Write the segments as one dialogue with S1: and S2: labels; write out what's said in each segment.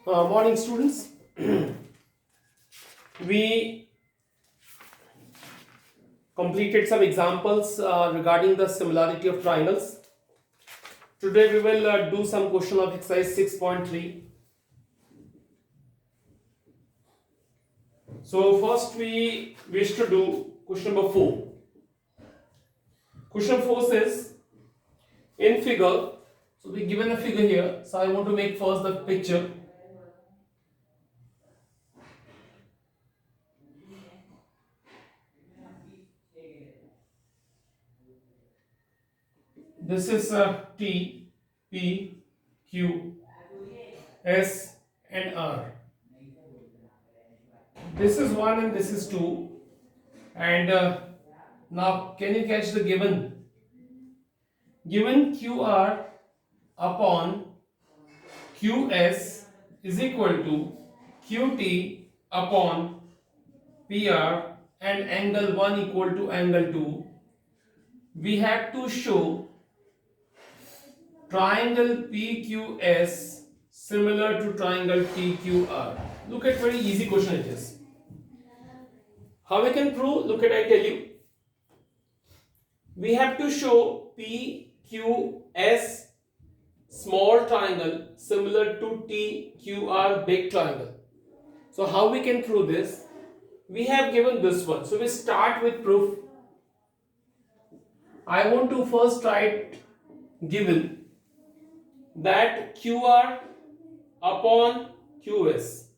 S1: Morning, students. We completed some examples regarding the similarity of triangles. Today we will do some question of exercise 6.3. So first we wish to do question number 4. Question 4 says, in figure, so we given a figure here, so I want to make first the picture. This is T, P, Q, S and R. This is 1 and this is 2. And now can you catch the given? Given QR upon QS is equal to QT upon PR and angle 1 equal to angle 2. We have to show triangle PQS similar to triangle PQR. Look at very easy question it is. How we can prove? Look at, I tell you. We have to show PQS small triangle similar to TQR big triangle. So how we can prove this? We have given this one. So we start with proof. I want to first write given that QR upon QS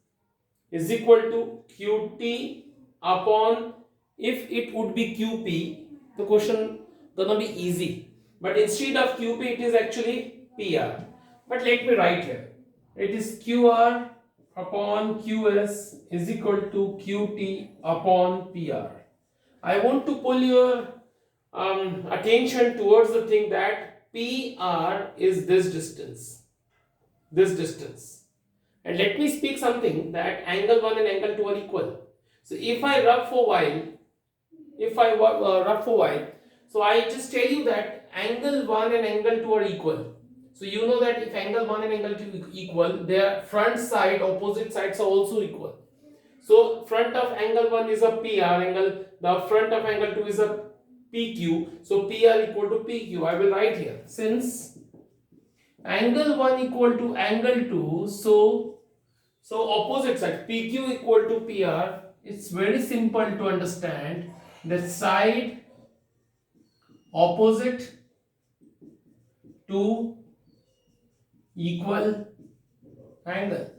S1: is equal to QT upon, if it would be QP, the question gonna be easy. But instead of QP, it is actually PR. But let me write here. It is QR upon QS is equal to QT upon PR. I want to pull your attention towards the thing that PR is this distance. This distance. And let me speak something that angle 1 and angle 2 are equal. So if I rub for while, so I just tell you that angle 1 and angle 2 are equal. So you know that if angle 1 and angle 2 are equal, their front side, opposite sides are also equal. So front of angle 1 is a PR angle, the front of angle 2 is a PQ. So PR equal to PQ. I will write here. Since angle 1 equal to angle 2, so opposite side PQ equal to PR, it's very simple to understand that side opposite to equal angle.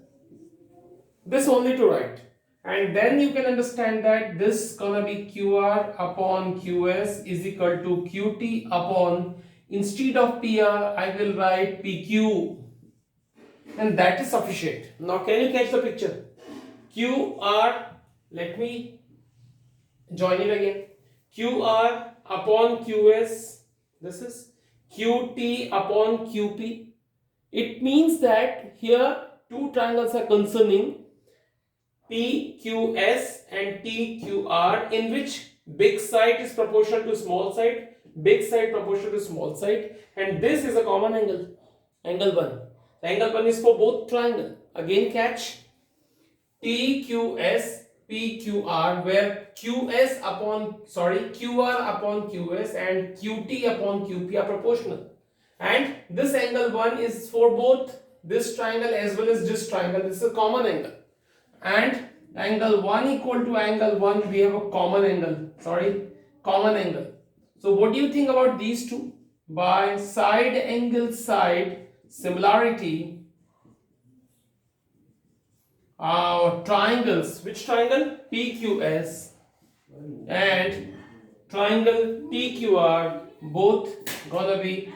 S1: This only to write. And then you can understand that this gonna be QR upon QS is equal to QT upon, instead of PR I will write PQ, and that is sufficient. Now can you catch the picture? QR, let me join it again. QR upon QS, this is QT upon QP. It means that here two triangles are concerning, PQS and TQR, in which big side is proportional to small side, big side proportional to small side, and this is a common angle, angle 1. Angle 1 is for both triangle. Again catch, TQS PQR, where QR upon QS and QT upon QP are proportional, and this angle 1 is for both this triangle as well as this triangle. This is a common angle, and angle 1 equal to angle 1, we have a common angle. So what do you think about these two? By side angle side similarity, triangles, which triangle? PQS and triangle TQR, both gonna be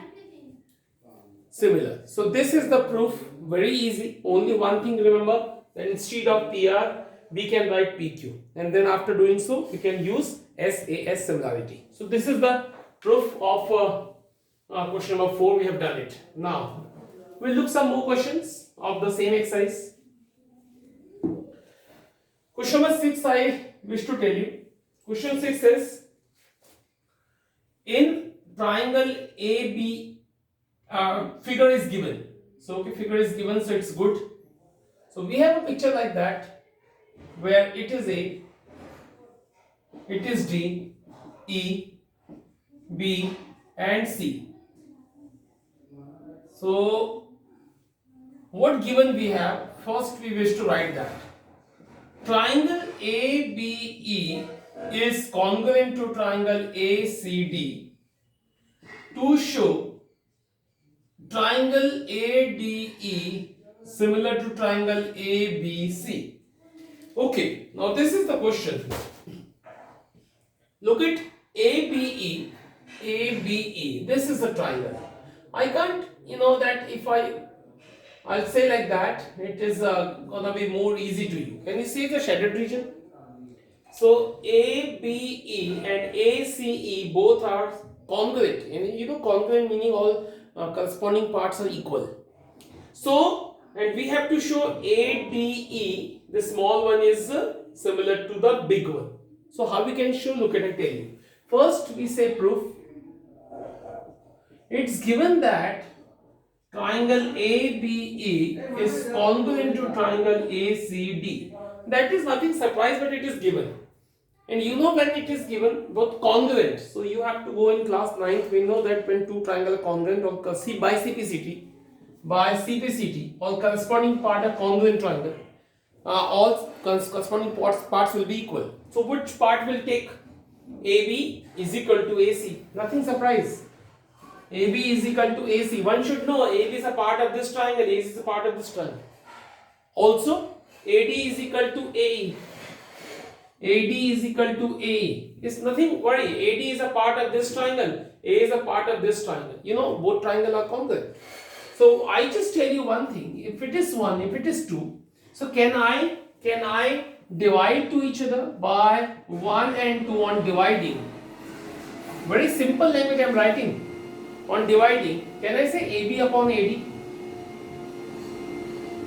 S1: similar. So this is the proof, very easy. Only one thing remember, that instead of PR we can write PQ, and then after doing so we can use SAS similarity. So this is the proof of question number 4. We have done it. Now we'll look some more questions of the same exercise. Question number 6 I wish to tell you. Question 6 says, in triangle AB, figure is given. So okay, figure is given, so it's good. So we have a picture like that where it is A, it is D, E, B and C. So what given we have? First we wish to write that triangle ABE is congruent to triangle ACD to show triangle ADE similar to triangle ABC. Okay, now this is the question. Look at ABE, ABE. This is a triangle. I can't, that if I'll say like that, it is gonna be more easy to you. Can you see the shaded region? So ABE and ACE both are congruent. And congruent meaning all corresponding parts are equal. So, and we have to show ADE, the small one is similar to the big one. So how we can show? Look at it, tell you. First we say proof. It's given that triangle ABE is congruent to triangle ACD. That is nothing surprise, but it is given. And when it is given, both congruent. So you have to go in class 9th. We know that when two triangles are congruent or by CPCT, all corresponding part are congruent triangle. All corresponding parts will be equal. So which part will take? AB is equal to AC. Nothing surprise. AB is equal to AC. One should know AB is a part of this triangle, AC is a part of this triangle. Also, AD is equal to AE. AD is equal to AE. It's nothing worry. AD is a part of this triangle. A is a part of this triangle. Both triangles are congruent. So I just tell you one thing. If it is 1, if it is 2, so can I divide to each other by 1 and 2 on dividing? Very simple language I am writing. On dividing, can I say AB upon AD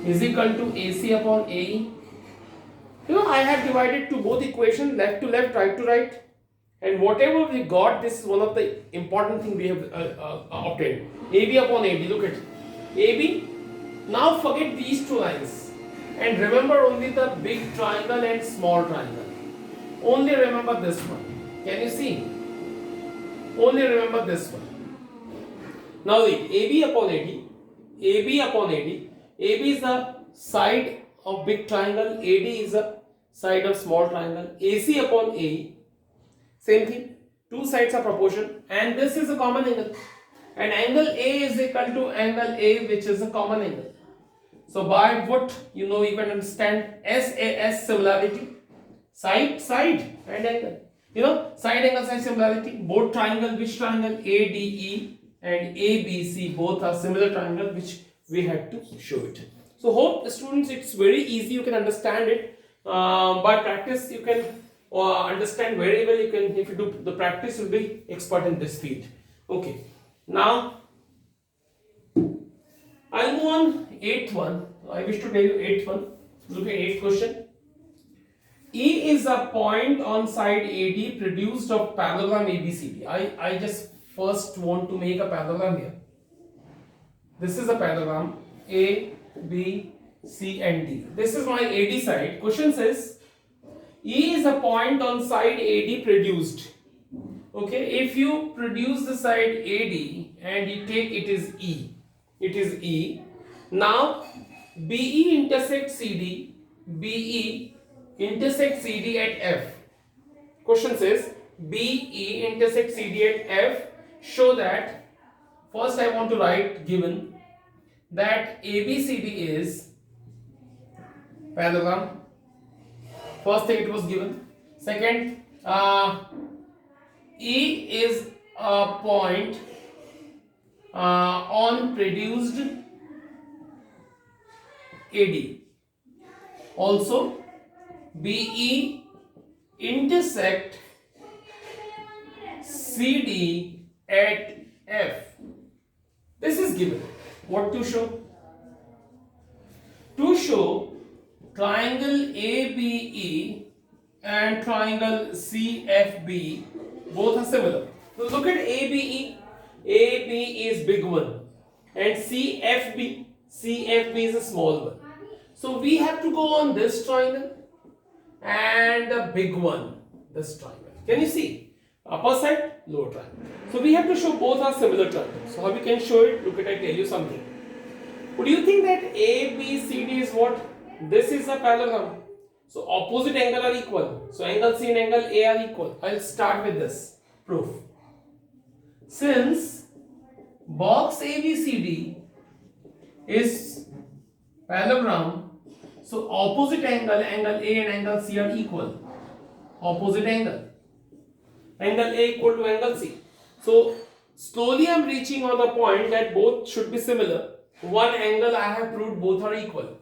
S1: is equal to AC upon AE? I have divided to both equations, left to left, right to right, and whatever we got, this is one of the important things we have obtained. AB upon AD, look at AB. Now forget these two lines and remember only the big triangle and small triangle. Only remember this one. Can you see? Only remember this one. Now the AB upon AD, AB upon AD, AB is the side of big triangle, AD is the side of small triangle, AC upon AE, same thing, two sides are proportion, and this is a common angle, and angle A is equal to angle A, which is a common angle. So by what you can understand SAS similarity, side and angle, side angle side similarity, both triangle, which triangle? ADE and ABC both are similar triangle, which we had to show it. So hope students it's very easy, you can understand it. By practice you can understand very well. You can, if you do the practice, you'll be expert in this field. Okay, now I'll move on 8th one. I wish to tell you 8th one. Look at 8th question. E is a point on side AD produced of parallelogram ABCD. I just first want to make a parallelogram here. This is a parallelogram A, B, C and D. This is my AD side. Question says E is a point on side AD produced. Okay, if you produce the side AD and you take it is E. It is E. Now BE intersects CD. BE intersects CD at F. Question says BE intersects CD at F. Show that, first I want to write given that ABCD is parallelogram. First thing it was given. Second, E is a point on produced AD. Also, BE intersect CD at F. This is given. What to show? To show triangle ABE and triangle CFB both are similar. So look at ABE. ABE is big one and CFB is a small one. So we have to go on this triangle and the big one, this triangle. Can you see? Upper side, lower triangle. So we have to show both are similar triangles. So how we can show it? Look at, I tell you something. Would you think that ABCD is what? This is a parallelogram. So opposite angle are equal. So angle C and angle A are equal. I'll start with this proof. Since box ABCD is parallelogram, so opposite angle, angle A and angle C are equal. Opposite angle. Angle A equal to angle C. So slowly I am reaching on the point that both should be similar. One angle I have proved both are equal.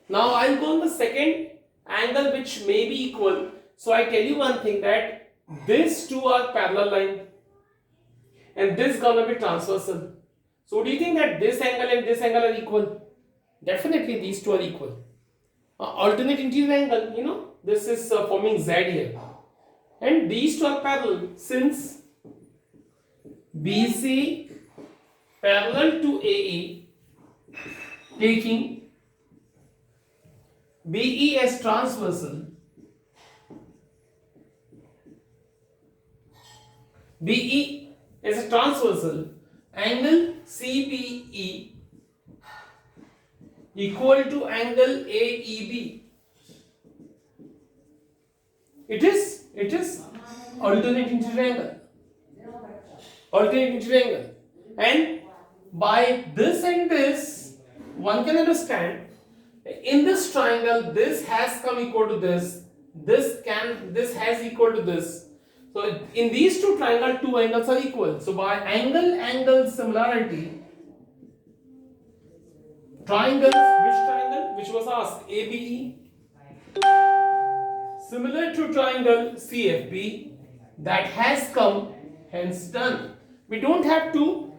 S1: Now I will go on the second angle which may be equal. So I tell you one thing, that these two are parallel line and this gonna be transversal. So do you think that this angle and this angle are equal? Definitely these two are equal. Alternate interior angle, you know, this is forming Z here. And these two are parallel since BC parallel to AE, taking BE as transversal, BE as a transversal, angle CBE equal to angle AEB. It is alternate interior angle. Alternate interior angle. And by this and this, one can understand in this triangle this has come equal to this, this has equal to this. So in these two triangles, two angles are equal. So by angle similarity, triangles, which triangle? Which was asked, ABE, similar to triangle CFB, that has come, hence done. We don't have to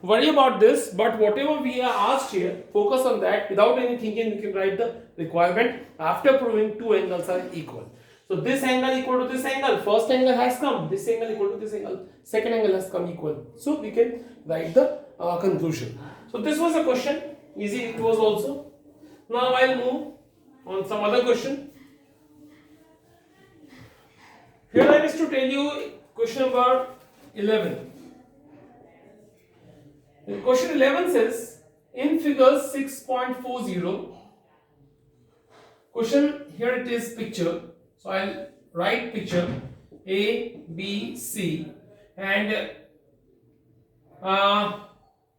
S1: worry about this, but whatever we are asked here, focus on that. Without any thinking, we can write the requirement after proving two angles are equal. So this angle equal to this angle, first angle has come, this angle equal to this angle, second angle has come equal. So we can write the conclusion. So this was a question, easy it was also. Now I'll move on some other question. Here I wish to tell you question number 11. Question 11 says, in figure 6.40, question, here it is picture. So I'll write picture A, B, C, and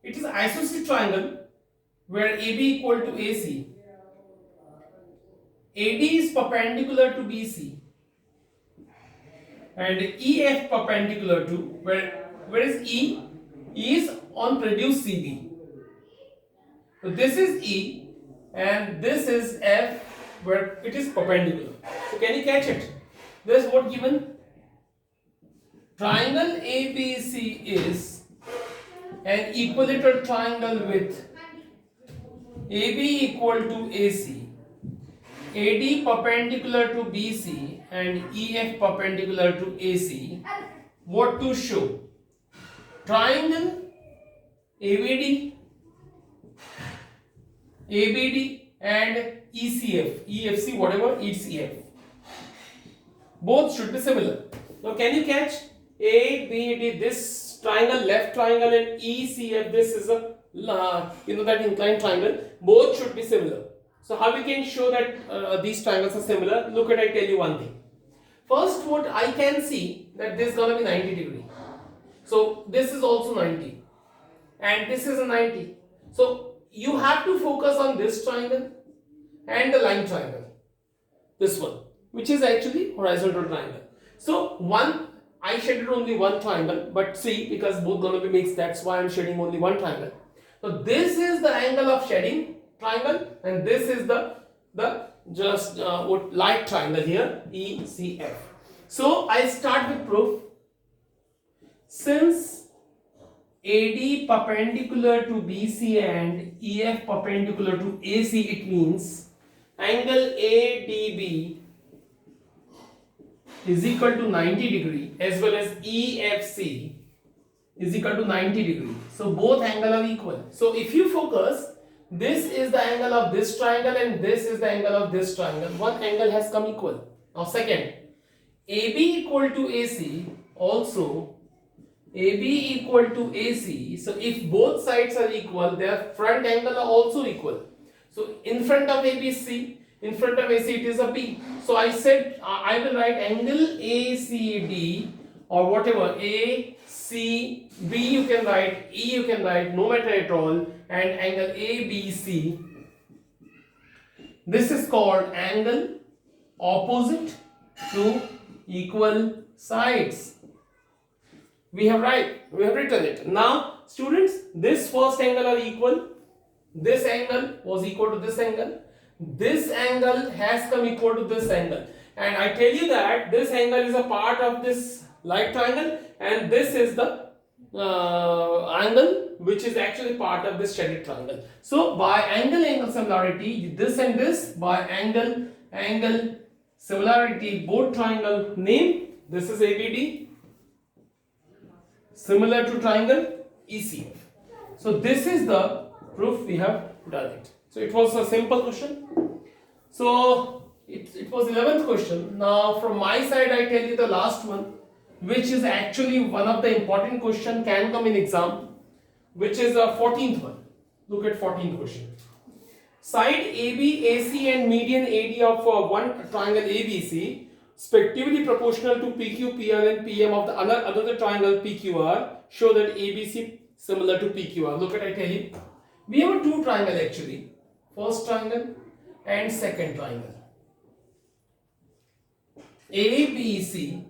S1: it is isosceles triangle where AB equal to AC. AD is perpendicular to BC and EF perpendicular to, where is E? E is on reduced CB. So this is E and this is F, where it is perpendicular. So can you catch it? This is what given. Triangle ABC is an equilateral triangle with AB equal to AC, AD perpendicular to BC and EF perpendicular to AC. What to show? Triangle ABD, ABD and ECF, EFC, whatever, ECF. Both should be similar. Now can you catch ABD, this triangle, left triangle, and ECF, this is a, that inclined triangle. Both should be similar. So how we can show that these triangles are similar? Look at, I tell you one thing. First, what I can see, that this is gonna be 90 degree. So this is also 90 and this is a 90. So you have to focus on this triangle and the line triangle, this one, which is actually horizontal triangle. So I shaded only one triangle, but see, because both gonna be mixed, that's why I'm shading only one triangle. So this is the angle of shading triangle and this is the light triangle here, ECF. So I start with proof. Since AD perpendicular to BC and EF perpendicular to AC, it means angle ADB is equal to 90 degree as well as EFC is equal to 90 degree. So both angles are equal. So if you focus, this is the angle of this triangle and this is the angle of this triangle. One angle has come equal. Now second, AB equal to AC, also AB equal to AC. So if both sides are equal, their front angle are also equal. So in front of ABC, in front of AC it is a B. So I said I will write angle ACD or whatever, ACB you can write, E you can write, no matter at all, and angle ABC. This is called angle opposite to equal sides. We have written it. Now students, this first angle are equal. This angle was equal to this angle. This angle has come equal to this angle. And I tell you that this angle is a part of this light triangle and this is the angle which is actually part of this shaded triangle. So by angle similarity, this and this, by angle similarity, both triangle name, this is ABD, similar to triangle ECF. So this is the proof we have done it. So it was a simple question. So it was 11th question. Now from my side I tell you the last one, which is actually one of the important question, can come in exam, which is a 14th one. Look at 14th question. Side AB, AC and median AD of one triangle ABC respectively proportional to PQ, PR and PM of the another triangle PQR, show that ABC similar to PQR. Look at, I tell you, we have two triangle actually, first triangle and second triangle. ABC,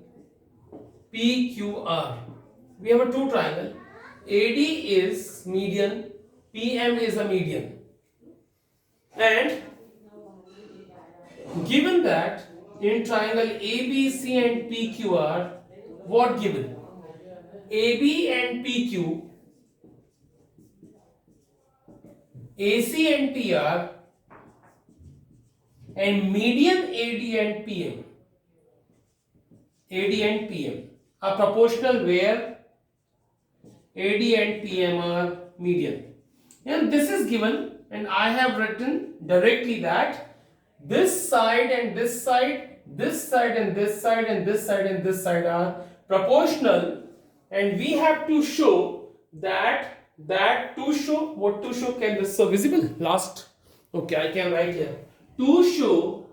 S1: PQR. We have a two triangle. AD is median, PM is a median. And given that in triangle ABC and PQR, what given? AB and PQ, AC and PR, and median AD and PM. AD and PM are proportional where AD and PM are median. And this is given, and I have written directly that this side and this side, this side and this side and this side and this side are proportional, and we have to show that what to show, can this so visible last, okay, I can write here, to show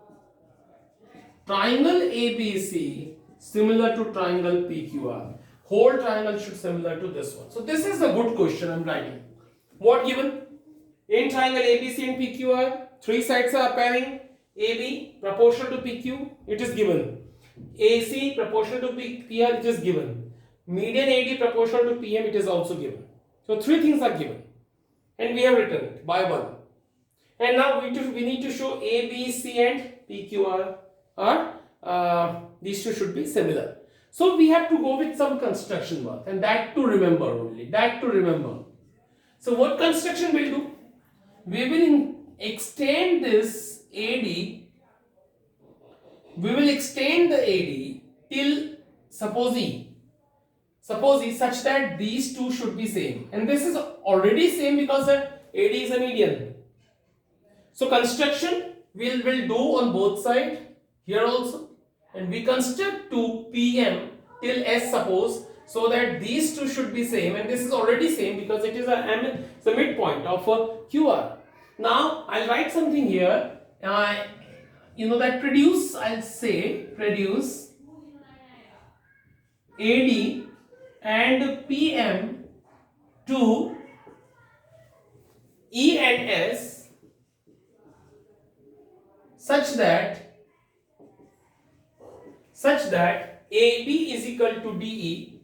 S1: triangle ABC similar to triangle PQR. Whole triangle should similar to this one. So this is a good question I'm writing. What given? In triangle ABC and PQR, three sides are pairing. AB proportional to PQ, it is given. AC proportional to PR, it is given. Median AD proportional to PM, it is also given. So three things are given, and we have written it by one. And now we need to show ABC and PQR are these two should be similar. So we have to go with some construction work, and that to remember only. That to remember. So what construction we'll do? We will extend this AD. We will extend the AD till suppose E such that these two should be same, and this is already same because AD is a median. So construction we'll do on both sides here also, and we construct to PM till S suppose, so that these two should be same, and this is already same because it is the midpoint of QR. Now I'll write something here. That produce, I'll say produce AD and PM to E and S such that AB is equal to DE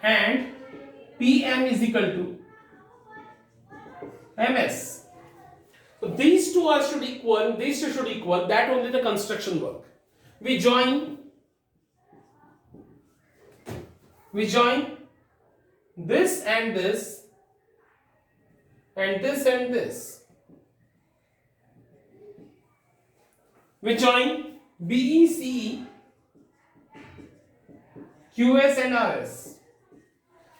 S1: and PM is equal to MS. So these two should equal, these two should equal, that only the construction work. We join this and this and this and this. We join BE, CE, QS and RS.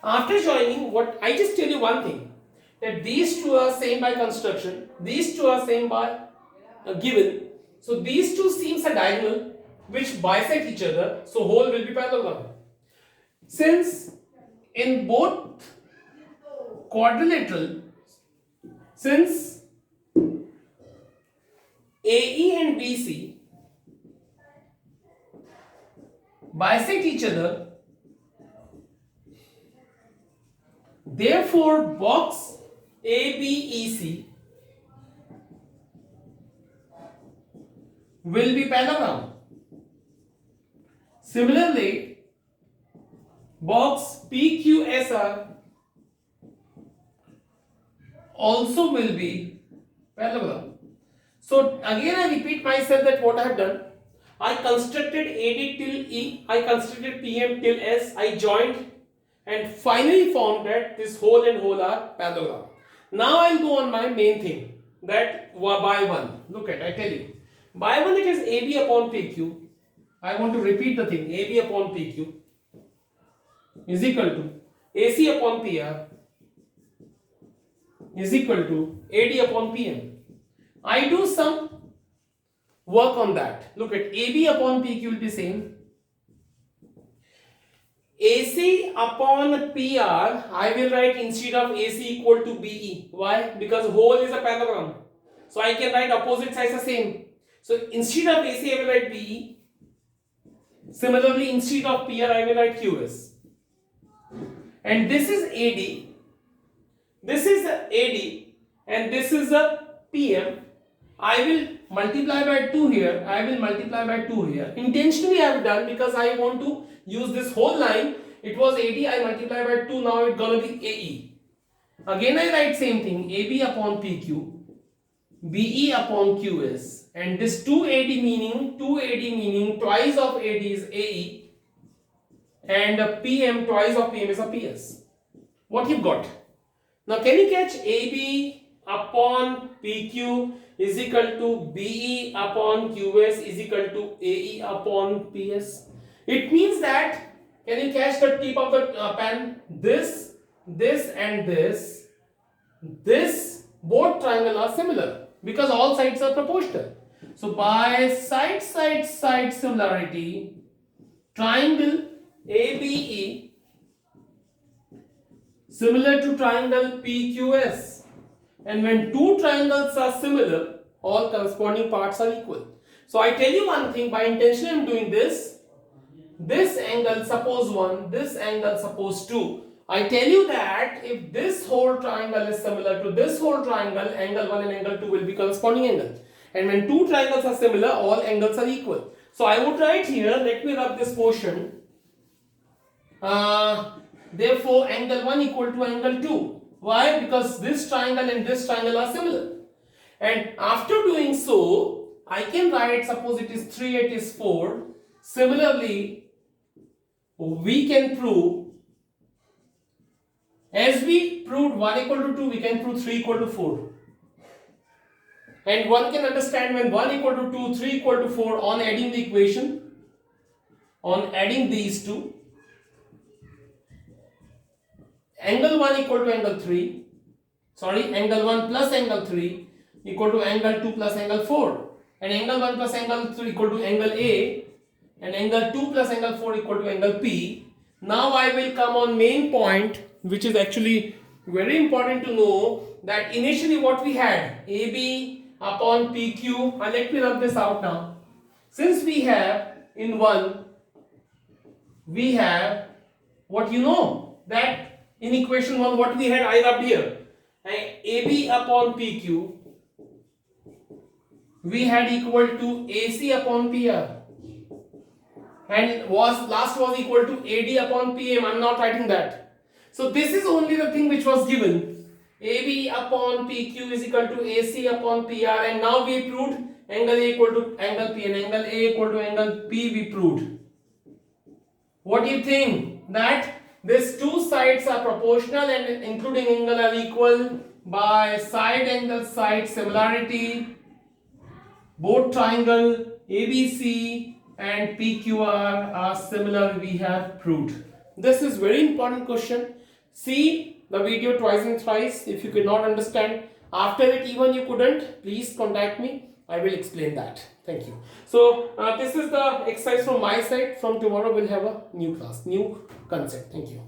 S1: After joining, what I just tell you one thing. that these two are same by construction, these two are same by given. So these two seams are diagonal which bisect each other, so whole will be parallelogram. Since in both quadrilateral, since AE and BC bisect each other, therefore box ABEC will be parallelogram. Similarly, box PQSR also will be parallelogram. So again I repeat myself that what I have done, I constructed AD till E, I constructed PM till S, I joined and finally found that this whole and whole are parallelogram. Now I'll go on my main thing, that by 1. Look at, I tell you. By 1 it is AB upon PQ. I want to repeat the thing, AB upon PQ is equal to AC upon PR is equal to AD upon PM. I do some work on that. Look at AB upon PQ will be same. AC upon PR, I will write instead of AC equal to BE. Why? Because whole is a parallelogram. So I can write opposite sides the same. So instead of AC I will write BE. Similarly, instead of PR I will write QS. And this is AD. This is AD and this is a PM. I will multiply by 2 here. I will multiply by 2 here. Intentionally I have done because I want to use this whole line. It was AD, I multiply by 2, now it's gonna be AE. Again I write same thing, AB upon PQ, BE upon QS, and this 2AD meaning twice of AD is AE, and PM, twice of PM is a PS. What you got? Now can you catch AB upon PQ is equal to BE upon QS is equal to AE upon PS? It means that, can you catch the tip of the pen? This and this both triangle are similar because all sides are proportional. So by side similarity, triangle ABE similar to triangle PQS, and when two triangles are similar, all corresponding parts are equal. So I tell you one thing, by intention I am doing this angle suppose 1, this angle suppose 2. I tell you that if this whole triangle is similar to this whole triangle, angle 1 and angle 2 will be corresponding angles. And when two triangles are similar, all angles are equal. So I would write here, let me rub this portion. Therefore, angle 1 equal to angle 2. Why? Because this triangle and this triangle are similar. And after doing so, I can write, suppose it is 3, it is 4. Similarly, we can prove, as we proved 1 equal to 2, we can prove 3 equal to 4. And one can understand when 1 equal to 2, 3 equal to 4, on adding the equation, on adding these two, angle 1 equal to angle 3, angle 1 plus angle 3 equal to angle 2 plus angle 4, and angle 1 plus angle 3 equal to angle A, and angle 2 plus angle 4 equal to angle P. Now I will come on main point, which is actually very important to know, that initially what we had, AB upon PQ, let me rub this out now. Since we have in 1, we have what you know, that in equation 1 what we had, I rubbed here, AB upon PQ we had equal to AC upon PR, and last was equal to AD upon PM. I am not writing that. So this is only the thing which was given. AB upon PQ is equal to AC upon PR, and now we proved angle A equal to angle P and angle A equal to angle P we proved. What do you think? That these two sides are proportional and including angle are equal by side angle side similarity. Both triangle ABC and PQR are similar, we have proved. This is very important question. See, the video twice and thrice. If you could not understand after it, even you couldn't, please contact me. I will explain that. Thank you. So this is the exercise from my side. From tomorrow we'll have a new class, new concept. Thank you.